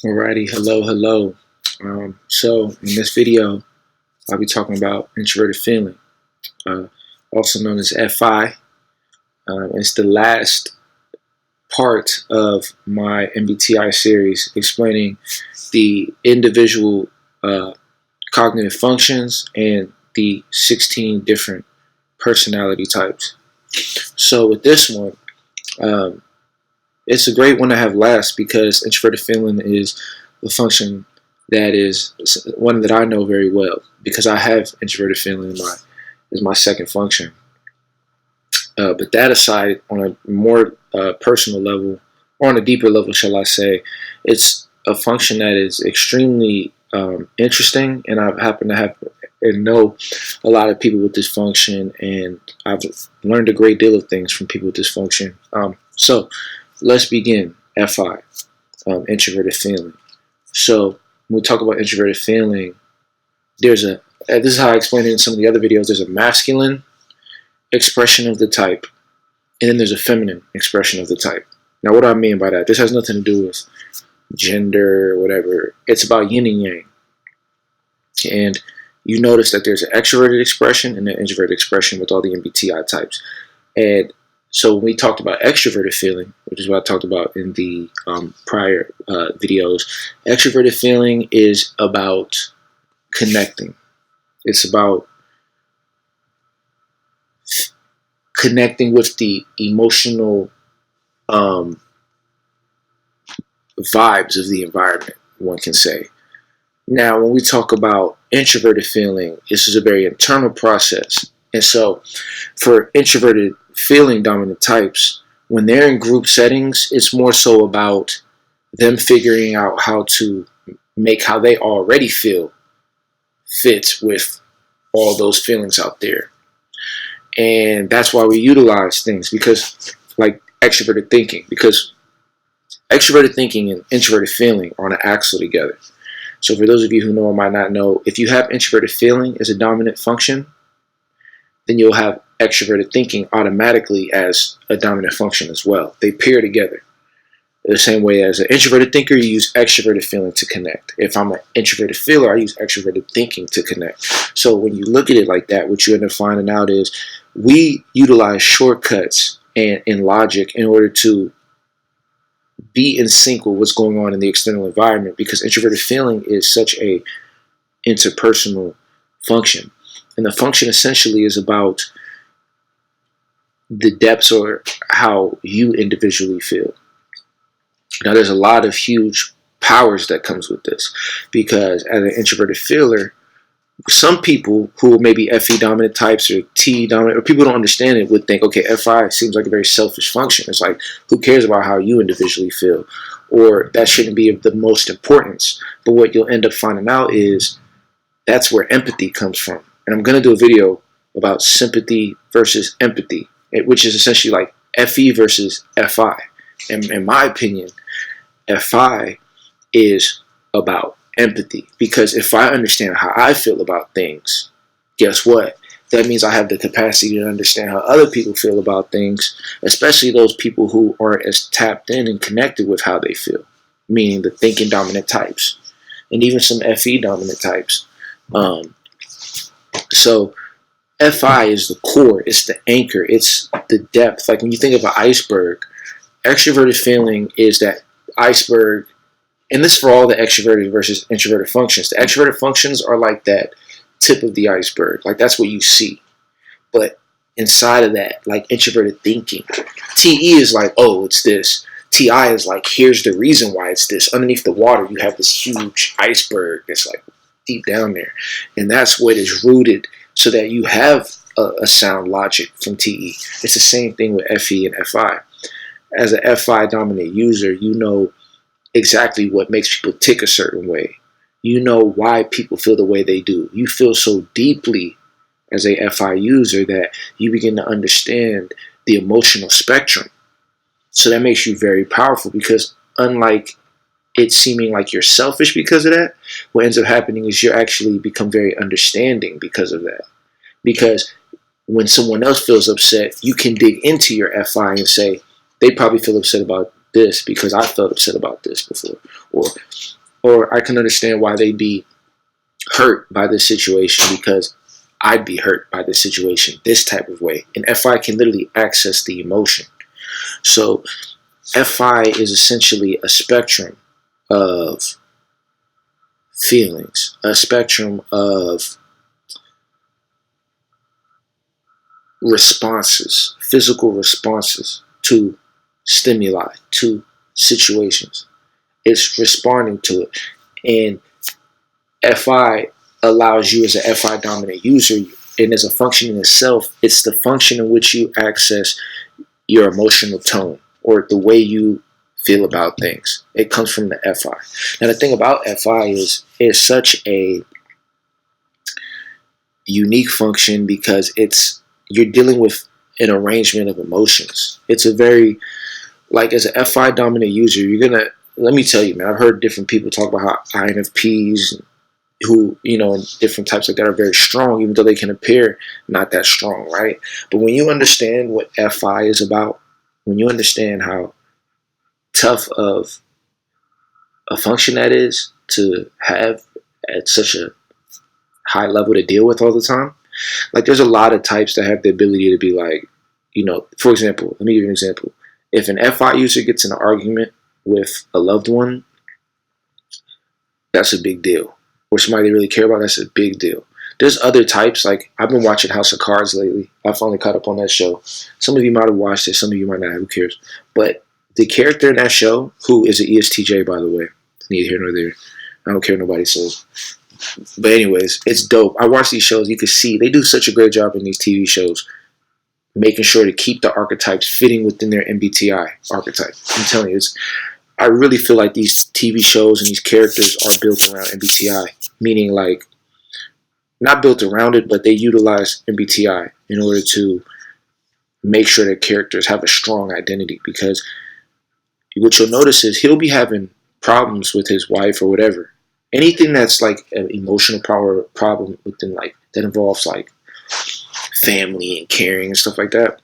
Alrighty, hello. So in this video, I'll be talking about introverted feeling, uh, also known as FI. It's the last part of my MBTI series explaining the individual cognitive functions and the 16 different personality types. So with this one, um, it's a great one to have last because introverted feeling is a function that is one that I know very well because I have introverted feeling as my second function. But that aside, on a more personal level, or on a deeper level, shall I say, it's a function that is extremely interesting, and I happen to have and know a lot of people with this function, and I've learned a great deal of things from people with this function. So let's begin. FI, introverted feeling. So when we talk about introverted feeling, there's a this is how I explained it in some of the other videos. There's a masculine expression of the type, and then there's a feminine expression of the type. Now, what do I mean by that? This has nothing to do with gender or whatever. It's about yin and yang. And you notice that there's an extroverted expression and an introverted expression with all the MBTI types. And so when we talked about extroverted feeling, which is what I talked about in the prior videos, extroverted feeling is about connecting. It's about connecting with the emotional vibes of the environment, one can say. Now, when we talk about introverted feeling, this is a very internal process. And so for introverted feeling dominant types, when they're in group settings, it's more so about them figuring out how to make how they already feel fit with all those feelings out there. And that's why we utilize things because, like extroverted thinking, because extroverted thinking and introverted feeling are on an axle together. So for those of you who know or might not know, if you have introverted feeling as a dominant function, then you'll have extroverted thinking automatically as a dominant function as well. They pair together. The same way as an introverted thinker, you use extroverted feeling to connect. If I'm an introverted feeler, I use extroverted thinking to connect. So when you look at it like that, what you end up finding out is we utilize shortcuts and in logic in order to be in sync with what's going on in the external environment, because introverted feeling is such a interpersonal function. And the function essentially is about the depths or how you individually feel. Now, there's a lot of huge powers that comes with this, because as an introverted feeler, some people who may be FE dominant types or T dominant, or people who don't understand it, would think, okay, FI seems like a very selfish function. It's like, who cares about how you individually feel? Or that shouldn't be of the most importance. But what you'll end up finding out is that's where empathy comes from. And I'm going to do a video about sympathy versus empathy, which is essentially like FE versus FI. And in my opinion, FI is about empathy, because if I understand how I feel about things, guess what? That means I have the capacity to understand how other people feel about things, especially those people who aren't as tapped in and connected with how they feel, meaning the thinking dominant types and even some FE dominant types. So FI is the core, it's the anchor, it's the depth. Like when you think of an iceberg, extroverted feeling is that iceberg. And this for all the extroverted versus introverted functions. The extroverted functions are like that tip of the iceberg. Like that's what you see. But inside of that, like introverted thinking, TE is like, oh, it's this. TI is like, here's the reason why it's this. Underneath the water, you have this huge iceberg that's like deep down there. And that's what is rooted so that you have a sound logic from TE. It's the same thing with FE and FI. As a FI dominant user, you know exactly what makes people tick a certain way. You know why people feel the way they do. You feel so deeply as a FI user that you begin to understand the emotional spectrum. So that makes you very powerful, because unlike it seeming like you're selfish because of that, what ends up happening is you actually become very understanding because of that. Because when someone else feels upset, you can dig into your FI and say, they probably feel upset about this because I felt upset about this before, or I can understand why they'd be hurt by this situation because I'd be hurt by this situation this type of way. And FI can literally access the emotion. So FI is essentially a spectrum of feelings, a spectrum of responses, physical responses to stimuli, to situations. It's responding to it. And FI allows you as an FI dominant user, and as a function in itself, it's the function in which you access your emotional tone or the way you feel about things. It comes from the FI. Now the thing about FI is it's such a unique function because you're dealing with an arrangement of emotions. It's a very, like, as an FI dominant user, let me tell you, man, I've heard different people talk about how INFPs who, and different types like that are very strong, even though they can appear not that strong, right? But when you understand what FI is about, when you understand how tough of a function that is to have at such a high level to deal with all the time, like there's a lot of types that have the ability to be like, for example, let me give you an example. If an FI user gets in an argument with a loved one, that's a big deal. Or somebody they really care about, that's a big deal. There's other types, like I've been watching House of Cards lately. I finally caught up on that show. Some of you might have watched it, some of you might not, who cares? But the character in that show, who is an ESTJ, by the way, neither here nor there. I don't care what nobody says. But anyways, it's dope. I watch these shows. You can see they do such a great job in these TV shows, making sure to keep the archetypes fitting within their MBTI archetype. I'm telling you, I really feel like these TV shows and these characters are built around MBTI, meaning like not built around it, but they utilize MBTI in order to make sure that characters have a strong identity. Because what you'll notice is he'll be having problems with his wife or whatever. Anything that's like an emotional problem within, like, that involves like family and caring and stuff like that.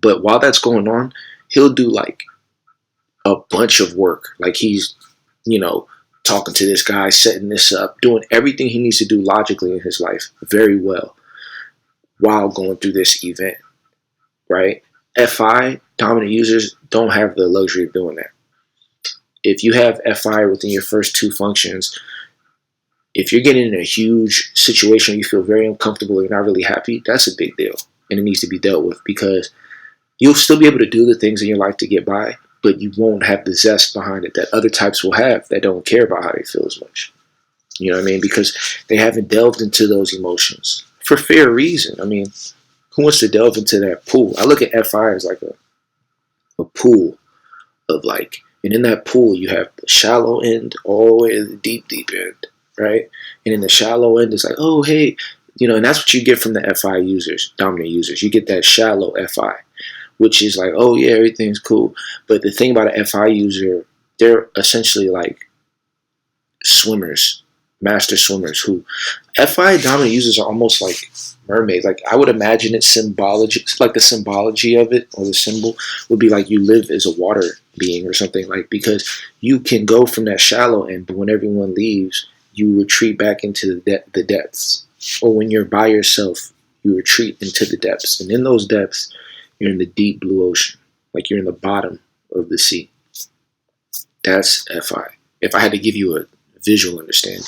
But while that's going on, he'll do like a bunch of work. Like he's, talking to this guy, setting this up, doing everything he needs to do logically in his life very well while going through this event, right? FI dominant users don't have the luxury of doing that. If you have FI within your first two functions, if you're getting in a huge situation, you feel very uncomfortable, you're not really happy, that's a big deal. And it needs to be dealt with because you'll still be able to do the things in your life to get by, but you won't have the zest behind it that other types will have that don't care about how they feel as much. You know what I mean? Because they haven't delved into those emotions for fair reason. I mean, who wants to delve into that pool? I look at FI as like a pool of like, and in that pool you have the shallow end all the way to the deep, deep end, right? And in the shallow end, it's like, oh, hey, and that's what you get from the FI users, dominant users. You get that shallow FI, which is like, oh yeah, everything's cool. But the thing about an FI user, they're essentially like swimmers, master swimmers who, FI dominant users are almost like mermaids. Like I would imagine it's symbology, like the symbology of it, or the symbol would be like you live as a water being or something, like, because you can go from that shallow end, but when everyone leaves, you retreat back into the depths. Or when you're by yourself, you retreat into the depths. And in those depths, you're in the deep blue ocean, like you're in the bottom of the sea. That's FI. If I had to give you a visual understanding.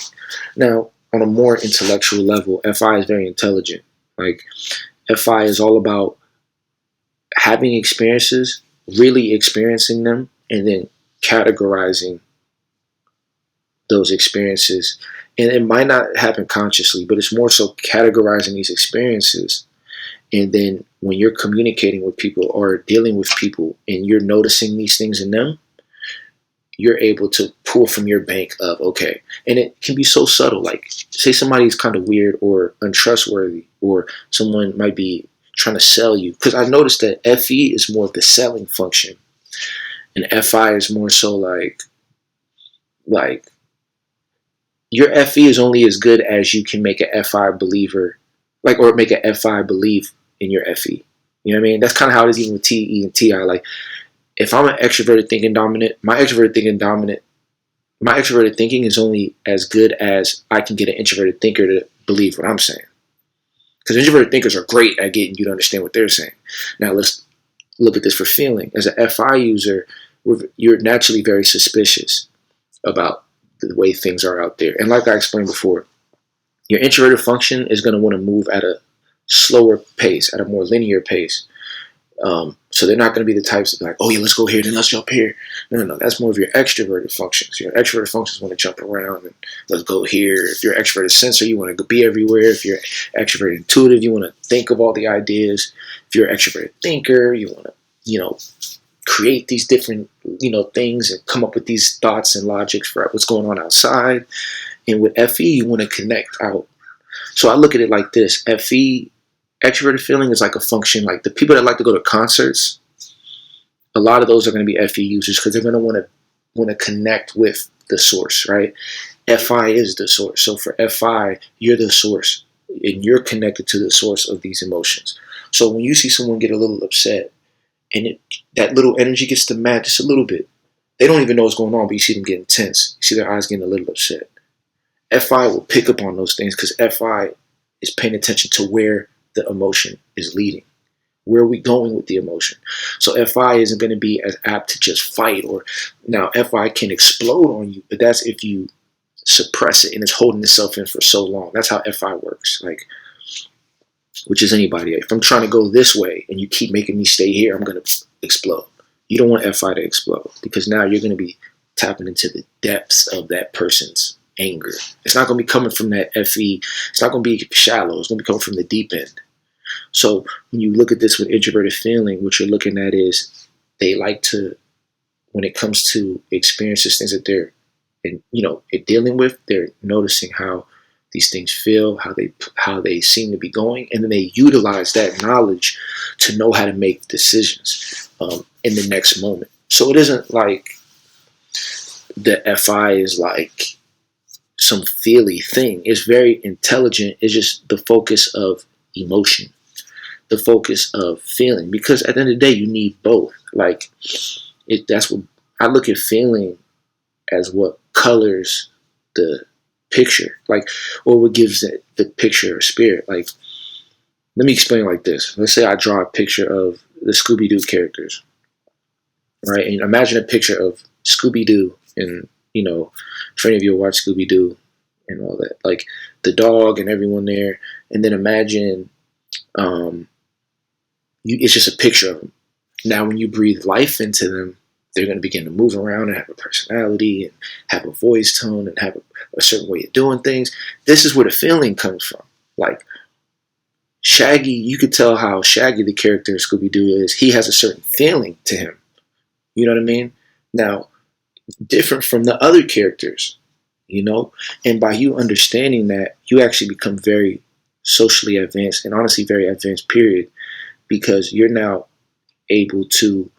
Now, on a more intellectual level, FI is very intelligent. Like, FI is all about having experiences, really experiencing them, and then categorizing those experiences. And it might not happen consciously, but it's more so categorizing these experiences. And then when you're communicating with people or dealing with people and you're noticing these things in them, you're able to pull from your bank of, okay. And it can be so subtle. Like, say somebody's kind of weird or untrustworthy, or someone might be trying to sell you. Because I noticed that FE is more of the selling function. And FI is more so like your FE is only as good as you can make a FI believer, like, or make a FI believe in your FE. You know what I mean? That's kind of how it is even with TE and TI. Like, if I'm an extroverted thinking dominant, my extroverted thinking is only as good as I can get an introverted thinker to believe what I'm saying. Because introverted thinkers are great at getting you to understand what they're saying. Now let's look at this for feeling. As an FI user, you're naturally very suspicious about the way things are out there. And like I explained before, your introverted function is going to want to move at a slower pace, at a more linear pace. So they're not going to be the types of like, oh yeah, let's go here, then let's jump here. No. That's more of your extroverted functions. Your extroverted functions want to jump around and let's go here. If you're extroverted sensor, you want to be everywhere. If you're extroverted intuitive, you want to think of all the ideas. If you're extroverted thinker, you want to, create these different, things and come up with these thoughts and logics for what's going on outside. And with FE, you want to connect out. So I look at it like this. FE, extroverted feeling, is like a function. Like the people that like to go to concerts, a lot of those are going to be FE users because they're going to want to connect with the source, right? FI is the source. So for FI, you're the source and you're connected to the source of these emotions. So when you see someone get a little upset and that little energy gets to mad just a little bit, they don't even know what's going on, but you see them getting tense. You see their eyes getting a little upset. FI will pick up on those things because FI is paying attention to where the emotion is leading. Where are we going with the emotion? So FI isn't going to be as apt to just fight. Or now FI can explode on you, but that's if you suppress it and it's holding itself in for so long. That's how FI works. Like, which is anybody. If I'm trying to go this way and you keep making me stay here, I'm going to explode. You don't want FI to explode because now you're going to be tapping into the depths of that person's anger. It's not going to be coming from that FE. It's not going to be shallow. It's going to be coming from the deep end. So when you look at this with introverted feeling, what you're looking at is they like to, when it comes to experiences, things that they're dealing with, they're noticing how these things feel, how they seem to be going, and then they utilize that knowledge to know how to make decisions in the next moment. So it isn't like the FI is like some feely thing. It's very intelligent. It's just the focus of emotion, the focus of feeling, because at the end of the day, you need both. Like that's what I look at feeling as, what colors the picture, like, or what gives it the picture of spirit. Like, let me explain like this. Let's say I draw a picture of the Scooby-Doo characters, right? And imagine a picture of Scooby-Doo, and if any of you watch Scooby-Doo and all that, like the dog and everyone there, and then imagine it's just a picture of them. Now, when you breathe life into them, they're going to begin to move around and have a personality and have a voice tone and have a certain way of doing things. This is where the feeling comes from. Like Shaggy, you could tell how Shaggy, the character in Scooby-Doo, is. He has a certain feeling to him. You know what I mean? Now, different from the other characters, and by you understanding that, you actually become very socially advanced, and honestly very advanced, period, because you're now able to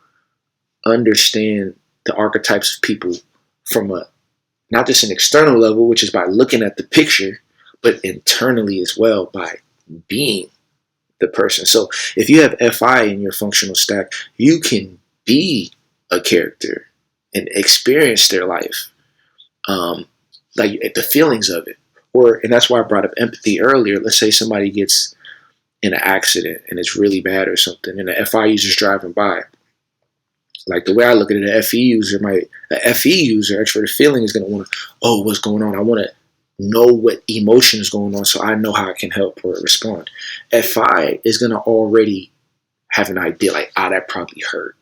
understand the archetypes of people from not just an external level, which is by looking at the picture, but internally as well by being the person. So if you have FI in your functional stack, you can be a character and experience their life, like the feelings of it. And that's why I brought up empathy earlier. Let's say somebody gets in an accident and it's really bad or something, and the FI user's driving by. Like the way I look at it, a FE user, extroverted feeling, is going to want to, oh, what's going on? I want to know what emotion is going on so I know how I can help or respond. FI is going to already have an idea like, that probably hurt.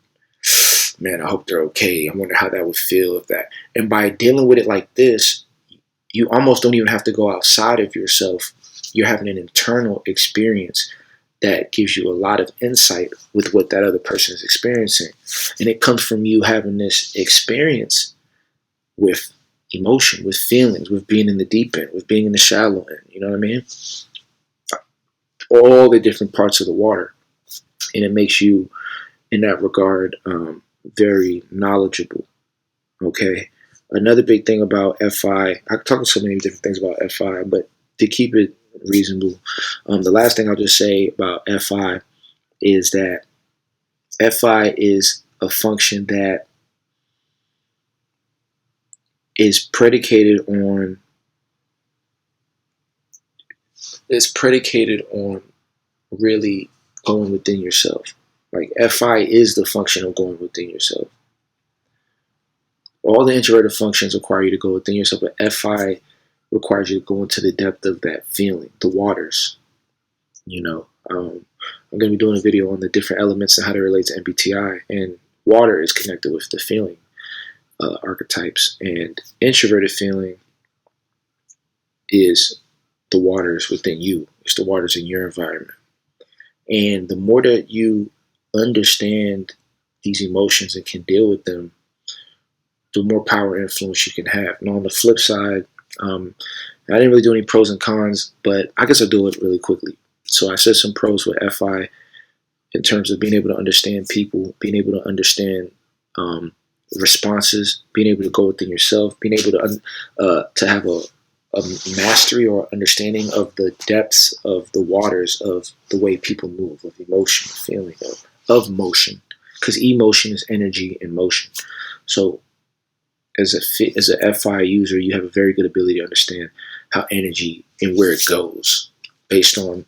Man, I hope they're okay. I wonder how that would feel if that. And by dealing with it like this, you almost don't even have to go outside of yourself. You're having an internal experience that gives you a lot of insight with what that other person is experiencing. And it comes from you having this experience with emotion, with feelings, with being in the deep end, with being in the shallow end. You know what I mean? All the different parts of the water. And it makes you, in that regard, very knowledgeable. Okay? Another big thing about FI, I could talk about so many different things about FI, but to keep it reasonable, the last thing I'll just say about FI is that FI is a function that is predicated on really going within yourself. Like FI is the function of going within yourself. All the introverted functions require you to go within yourself, but FI requires you to go into the depth of that feeling, the waters. I'm going to be doing a video on the different elements and how they relate to MBTI, and water is connected with the feeling archetypes, and introverted feeling is the waters within you. It's the waters in your environment. And the more that you understand these emotions and can deal with them, the more power and influence you can have. And on the flip side, I didn't really do any pros and cons, but I guess I'll do it really quickly. So I said some pros with FI in terms of being able to understand people, being able to understand responses, being able to go within yourself, being able to have a mastery or understanding of the depths of the waters of the way people move, of emotion, feeling, of motion, because emotion is energy in motion. So as a FI user, you have a very good ability to understand how energy and where it goes based on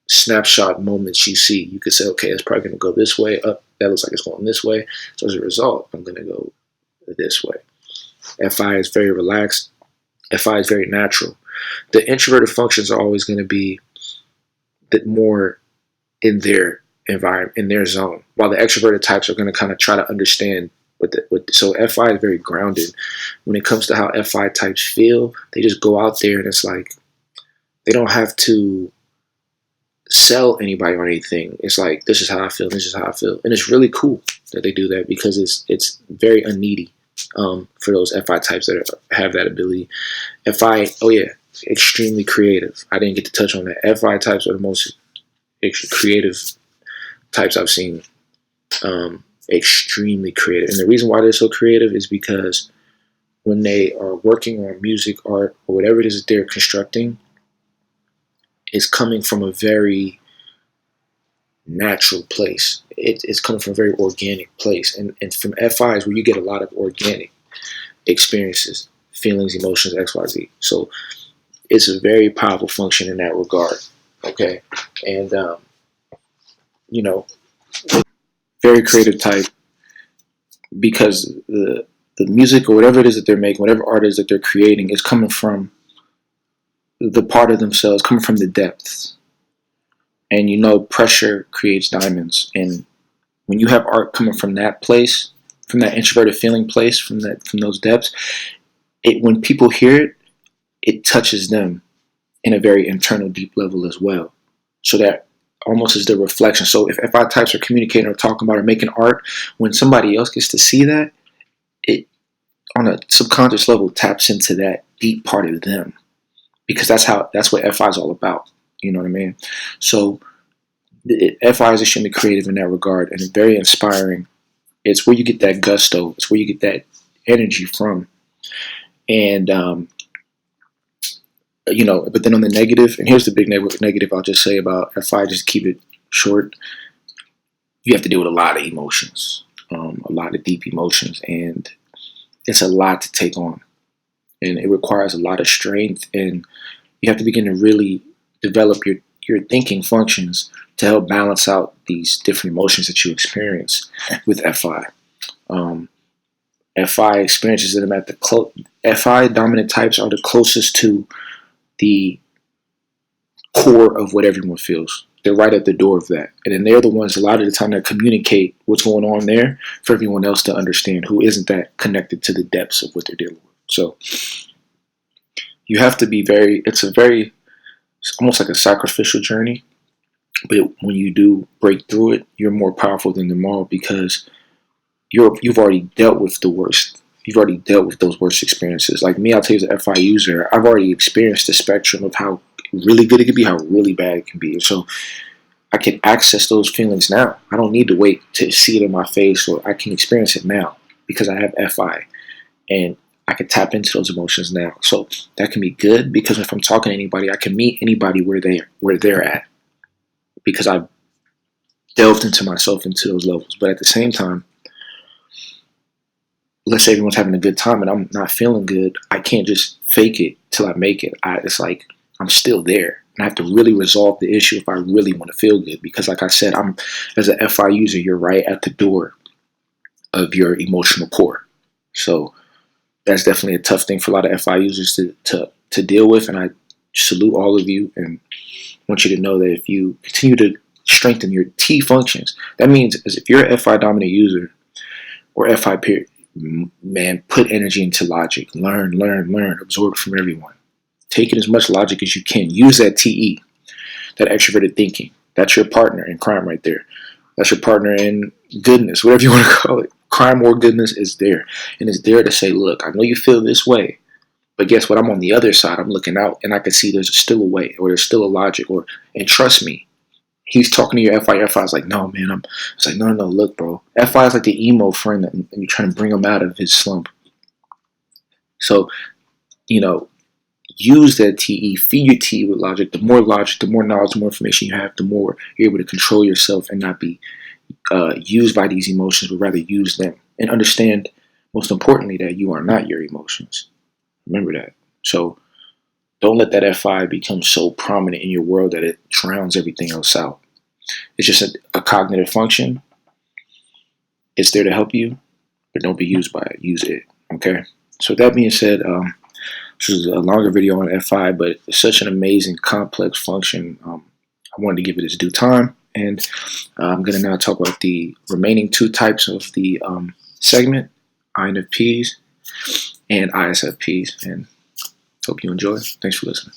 snapshot moments you see. You could say, okay, it's probably going to go this way. Up, that looks like it's going this way. So as a result, I'm going to go this way. FI is very relaxed. FI is very natural. The introverted functions are always going to be more in their environment, in their zone, while the extroverted types are going to kind of try to understand so FI is very grounded. When it comes to how FI types feel, they just go out there and it's like they don't have to sell anybody on anything. It's like, this is how I feel, this is how I feel. And it's really cool that they do that, because it's very unneedy for those FI types that have that ability. FI, extremely creative. I didn't get to touch on that. FI types are the most creative types I've seen. Extremely creative. And the reason why they're so creative is because when they are working on music, art, or whatever it is that they're constructing, it's coming from a very natural place. It's coming from a very organic place. And from FI is where you get a lot of organic experiences, feelings, emotions, XYZ. So it's a very powerful function in that regard. Okay. And, very creative type, because the music or whatever it is that they're making, whatever art is that they're creating, is coming from the part of themselves, coming from the depths. And pressure creates diamonds. And when you have art coming from that place, from that introverted feeling place, from those depths, when people hear it, it touches them in a very internal, deep level as well. So that almost is the reflection. So if FI types are communicating or talking about or making art, when somebody else gets to see that, it on a subconscious level taps into that deep part of them, because that's what FI is all about. You know what I mean? So FI is extremely creative in that regard, and it's very inspiring. It's where you get that gusto. It's where you get that energy from. And but then on the negative, and here's the big negative I'll just say about FI, just keep it short. You have to deal with a lot of emotions, a lot of deep emotions, and it's a lot to take on. And it requires a lot of strength, and you have to begin to really develop your thinking functions to help balance out these different emotions that you experience with FI. FI experiences them at FI dominant types are the closest to the core of what everyone feels. They're right at the door of that. And then they're the ones, a lot of the time, that communicate what's going on there for everyone else to understand, who isn't that connected to the depths of what they're dealing with. So you have to be it's almost like a sacrificial journey. But when you do break through it, you're more powerful than them all, because you've already dealt with the worst. You've already dealt with those worst experiences. Like me, I'll tell you, as an FI user, I've already experienced the spectrum of how really good it can be, how really bad it can be. And so I can access those feelings now. I don't need to wait to see it in my face, or I can experience it now because I have FI, and I can tap into those emotions now. So that can be good, because if I'm talking to anybody, I can meet anybody where they're at, because I've delved into myself into those levels. But at the same time, let's say everyone's having a good time and I'm not feeling good, I can't just fake it till I make it. It's like I'm still there. And I have to really resolve the issue if I really want to feel good. Because like I said, I'm as an FI user, you're right at the door of your emotional core. So that's definitely a tough thing for a lot of FI users to deal with. And I salute all of you and want you to know that if you continue to strengthen your T functions, that means as if you're an FI dominant user or FI peer, man, put energy into logic. Learn, absorb from everyone. Take in as much logic as you can. Use that TE, that extroverted thinking. That's your partner in crime right there. That's your partner in goodness, whatever you want to call it. Crime or goodness is there. And it's there to say, look, I know you feel this way, but guess what? I'm on the other side. I'm looking out and I can see there's still a way, or there's still a logic, and trust me. He's talking to your FI. Your FI is like, no, man. It's like, no, look, bro. FI is like the emo friend and you're trying to bring him out of his slump. So, use that TE, feed your TE with logic. The more logic, the more knowledge, the more information you have, the more you're able to control yourself and not be used by these emotions, but rather use them. And understand, most importantly, that you are not your emotions. Remember that. So don't let that FI become so prominent in your world that it drowns everything else out. It's just a cognitive function. It's there to help you, but don't be used by it. Use it. Okay? So with that being said, this is a longer video on FI, but it's such an amazing, complex function. I wanted to give it its due time. And I'm going to now talk about the remaining two types of the segment, INFPs and ISFPs. And hope you enjoy. Thanks for listening.